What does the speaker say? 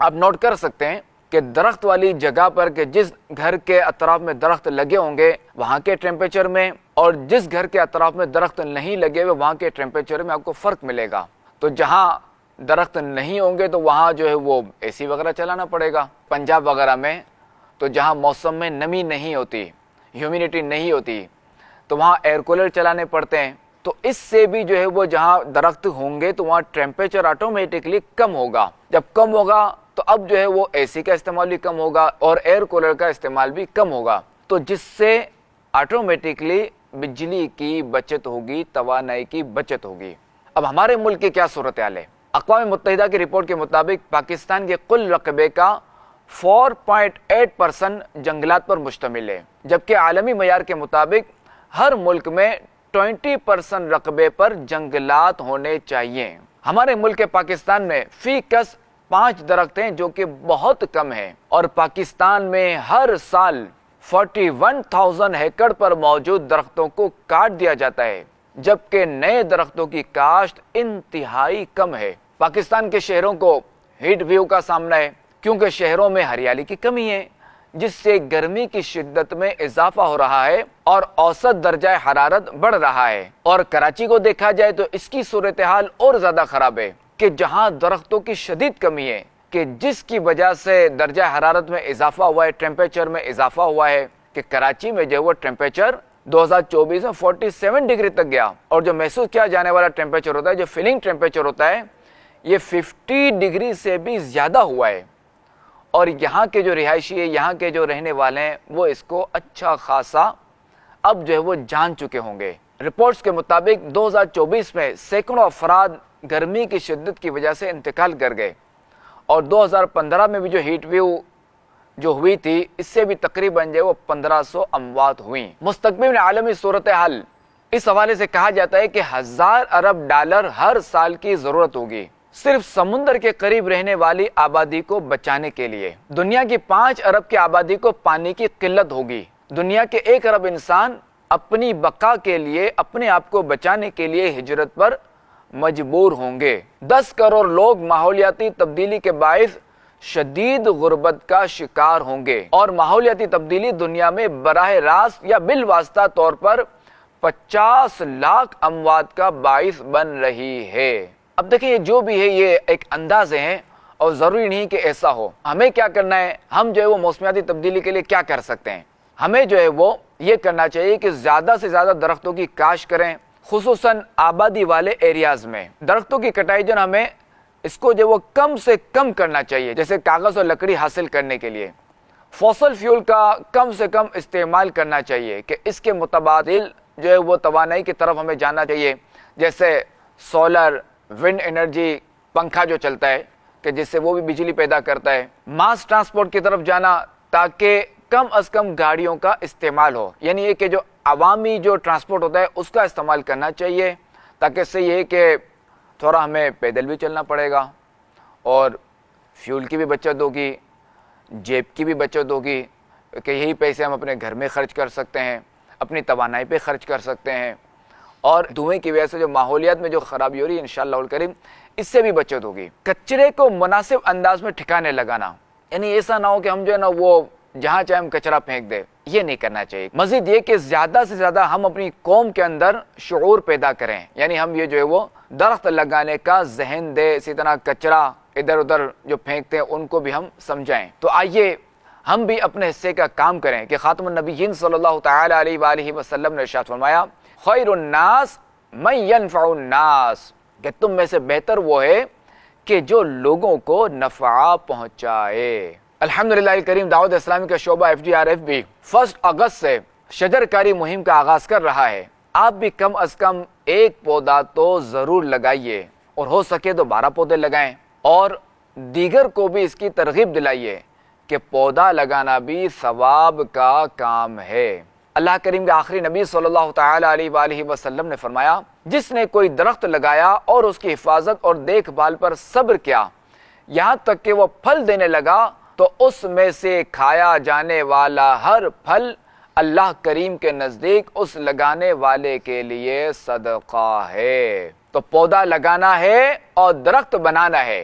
آپ نوٹ کر سکتے ہیں کہ درخت والی جگہ پر کہ جس گھر کے اطراف میں درخت لگے ہوں گے وہاں کے ٹیمپریچر میں، اور جس گھر کے اطراف میں درخت نہیں لگے ہوئے وہاں کے ٹیمپریچر میں آپ کو فرق ملے گا۔ تو جہاں درخت نہیں ہوں گے تو وہاں جو ہے وہ اے سی وغیرہ چلانا پڑے گا۔ پنجاب وغیرہ میں تو جہاں موسم میں نمی نہیں ہوتی، ہیومیڈیٹی نہیں ہوتی، تو وہاں ایئر کولر چلانے پڑتے ہیں۔ تو اس سے بھی جو ہے وہ جہاں درخت ہوں گے تو وہاں ٹیمپریچر آٹومیٹکلی کم ہوگا۔ جب کم ہوگا تو اب جو ہے وہ اے سی کا استعمال بھی کم ہوگا اور ایئر کولر کا استعمال بھی کم ہوگا، تو جس سے آٹومیٹکلی بجلی کی بچت ہوگی، توانائی کی بچت ہوگی۔ اب ہمارے ملک کی کیا صورتحال ہے؟ اقوام متحدہ کی رپورٹ کے مطابق پاکستان کے کل رقبے کا 4.8% جنگلات پر مشتمل ہے، جبکہ عالمی معیار کے مطابق ہر ملک میں 20% رقبے پر جنگلات ہونے چاہیے۔ ہمارے ملک پاکستان میں فی کس 5 درخت ہیں جو کہ بہت کم ہیں، اور پاکستان میں ہر سال 41,000 ایکڑ پر موجود درختوں کو کاٹ دیا جاتا ہے، جبکہ نئے درختوں کی کاشت انتہائی کم ہے۔ پاکستان کے شہروں کو ہیٹ ویو کا سامنا ہے کیونکہ شہروں میں ہریالی کی کمی ہے، جس سے گرمی کی شدت میں اضافہ ہو رہا ہے اور اوسط درجہ حرارت بڑھ رہا ہے۔ اور کراچی کو دیکھا جائے تو اس کی صورتحال اور زیادہ خراب ہے کہ جہاں درختوں کی شدید کمی ہے، کہ جس کی وجہ سے درجہ حرارت میں اضافہ ہوا ہے، ٹیمپریچر میں اضافہ ہوا ہے، کہ کراچی میں جو وہ ٹیمپریچر 2024 میں 47 ڈگری تک گیا، اور جو محسوس کیا جانے والا ٹیمپریچر ہوتا ہے، جو فیلنگ ٹیمپریچر ہوتا ہے، یہ 50 ڈگری سے بھی زیادہ ہوا ہے۔ اور یہاں کے جو رہائشی ہے، یہاں کے جو رہنے والے ہیں، وہ اس کو اچھا خاصا اب جو ہے وہ جان چکے ہوں گے۔ رپورٹس کے مطابق 2024 میں سینکڑوں افراد گرمی کی شدت کی وجہ سے انتقال کر گئے، اور 2015 میں بھی جو ہیٹ ویو جو ہوئی تھی اس سے بھی تقریباً جو وہ 1500 اموات ہوئیں۔ مستقبل میں عالمی صورتحال اس حوالے سے کہا جاتا ہے کہ 1000 ارب ڈالر ہر سال کی ضرورت ہوگی صرف سمندر کے قریب رہنے والی آبادی کو بچانے کے لیے۔ دنیا کی 5 ارب کی آبادی کو پانی کی قلت ہوگی۔ دنیا کے 1 ارب انسان اپنی بقا کے لیے، اپنے آپ کو بچانے کے لیے ہجرت پر مجبور ہوں گے۔ 10 کروڑ لوگ ماحولیاتی تبدیلی کے باعث شدید غربت کا شکار ہوں گے، اور ماحولیاتی تبدیلی دنیا میں براہ راست یا بالواسطہ طور پر 50 لاکھ اموات کا باعث بن رہی ہے۔ اب دیکھیں، یہ جو بھی ہے یہ ایک اندازے ہیں اور ضروری نہیں کہ ایسا ہو۔ ہمیں کیا کرنا ہے؟ ہم جو ہے وہ موسمیاتی تبدیلی کے لیے کیا کر سکتے ہیں؟ ہمیں جو ہے وہ یہ کرنا چاہیے کہ زیادہ سے زیادہ درختوں کی کاشت کریں، خصوصاً آبادی والے ایریاز میں۔ درختوں کی کٹائی جو ہمیں اس کو جو وہ کم سے کم کرنا چاہیے، جیسے کاغذ اور لکڑی حاصل کرنے کے لیے فوسل فیول کا کم سے کم استعمال کرنا چاہیے، کہ اس کے متبادل جو ہے وہ توانائی کی طرف ہمیں جانا چاہیے، جیسے سولر، ونڈ انرجی، پنکھا جو چلتا ہے کہ جس سے وہ بھی بجلی پیدا کرتا ہے۔ ماس ٹرانسپورٹ کی طرف جانا تاکہ کم از کم گاڑیوں کا استعمال ہو، یعنی یہ کہ جو عوامی جو ٹرانسپورٹ ہوتا ہے اس کا استعمال کرنا چاہیے، تاکہ اس سے یہ کہ تھوڑا ہمیں پیدل بھی چلنا پڑے گا اور فیول کی بھی بچت ہوگی، جیب کی بھی بچت ہوگی، کہ یہی پیسے ہم اپنے گھر میں خرچ کر سکتے ہیں، اپنی توانائی پہ خرچ کر سکتے ہیں، اور دھوئیں کی وجہ سے جو ماحولیات میں جو خرابی ہو رہی ہے انشاءاللہ الکریم اس سے بھی بچت ہوگی۔ کچرے کو مناسب انداز میں ٹھکانے لگانا، یعنی ایسا نہ ہو کہ ہم جو ہے نا وہ جہاں چاہے ہم کچرا پھینک دے، یہ نہیں کرنا چاہیے۔ مزید یہ کہ زیادہ سے زیادہ ہم اپنی قوم کے اندر شعور پیدا کریں، یعنی ہم یہ جو ہے وہ درخت لگانے کا ذہن دے، اسی طرح کچرا ادھر ادھر جو پھینکتے ہیں ان کو بھی ہم سمجھائیں۔ تو آئیے ہم بھی اپنے حصے کا کام کریں، کہ خاتم النبیین صلی اللہ تعالی علیہ وآلہ وسلم نے ارشاد فرمایا، خیر الناس من ينفع الناس، کہ تم میں سے بہتر وہ ہے کہ جو لوگوں کو نفع پہنچائے۔ الحمدللہ الکریم دعوت اسلامی کا شعبہ FGRF بھی 1 اگست سے شجر کاری مہم کا آغاز کر رہا ہے۔ آپ بھی کم از کم 1 پودا تو ضرور لگائیے، اور ہو سکے تو 12 پودے لگائیں، اور دیگر کو بھی اس کی ترغیب دلائیے کہ پودا لگانا بھی ثواب کا کام ہے۔ اللہ کریم کے آخری نبی صلی اللہ تعالی علیہ وآلہ وسلم نے فرمایا، جس نے کوئی درخت لگایا اور اس کی حفاظت اور دیکھ بھال پر صبر کیا یہاں تک کہ وہ پھل دینے لگا، تو اس میں سے کھایا جانے والا ہر پھل اللہ کریم کے نزدیک اس لگانے والے کے لیے صدقہ ہے۔ تو پودا لگانا ہے اور درخت بنانا ہے،